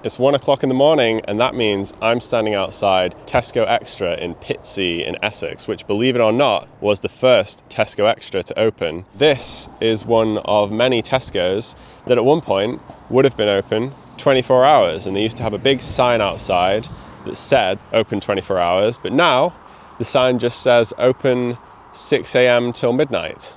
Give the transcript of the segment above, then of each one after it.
It's 1 o'clock in the morning, and that means I'm standing outside Tesco Extra in Pitsea in Essex, which, believe it or not, was the first Tesco Extra to open. This is one of many Tesco's that at one point would have been open 24 hours, and they used to have a big sign outside that said open 24 hours, but now the sign just says open 6 a.m. till midnight.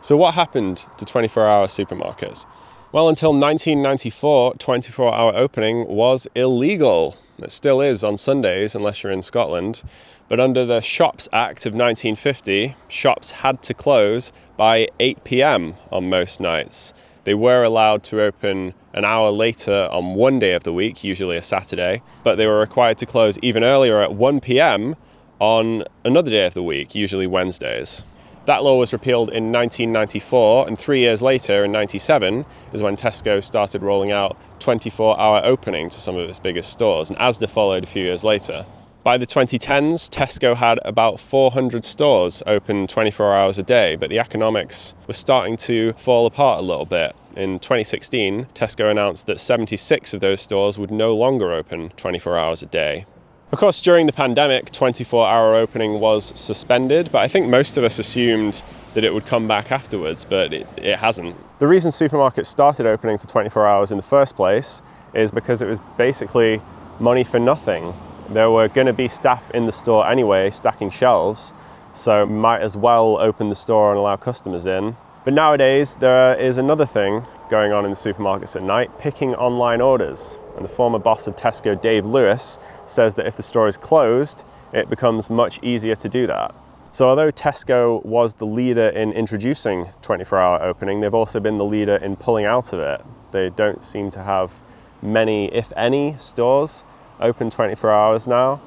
So what happened to 24-hour supermarkets? Well, until 1994, 24-hour opening was illegal. It still is on Sundays, unless you're in Scotland. But under the Shops Act of 1950, shops had to close by 8 p.m. on most nights. They were allowed to open an hour later on one day of the week, usually a Saturday, but they were required to close even earlier at 1 p.m. on another day of the week, usually Wednesdays. That law was repealed in 1994, and 3 years later, in 97, is when Tesco started rolling out 24-hour opening to some of its biggest stores, and Asda followed a few years later. By the 2010s, Tesco had about 400 stores open 24 hours a day, but the economics was starting to fall apart a little bit. In 2016, Tesco announced that 76 of those stores would no longer open 24 hours a day. Of course, during the pandemic, 24-hour opening was suspended, but I think most of us assumed that it would come back afterwards, but it hasn't. The reason supermarkets started opening for 24 hours in the first place is because it was basically money for nothing. There were going to be staff in the store anyway, stacking shelves, so might as well open the store and allow customers in. But nowadays, there is another thing going on in the supermarkets at night, picking online orders. And the former boss of Tesco, Dave Lewis, says that if the store is closed, it becomes much easier to do that. So although Tesco was the leader in introducing 24-hour opening, they've also been the leader in pulling out of it. They don't seem to have many, if any, stores open 24 hours now.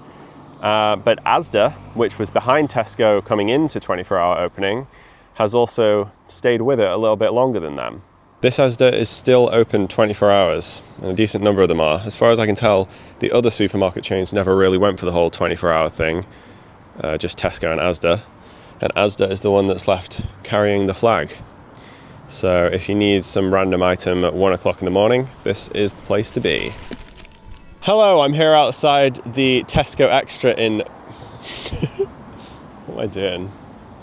But Asda, which was behind Tesco coming into 24-hour opening, has also stayed with it a little bit longer than them. This Asda is still open 24 hours, and a decent number of them are. As far as I can tell, the other supermarket chains never really went for the whole 24-hour thing, just Tesco and Asda. And Asda is the one that's left carrying the flag. So if you need some random item at 1 o'clock in the morning, this is the place to be. Hello, I'm here outside the Tesco Extra in... What am I doing?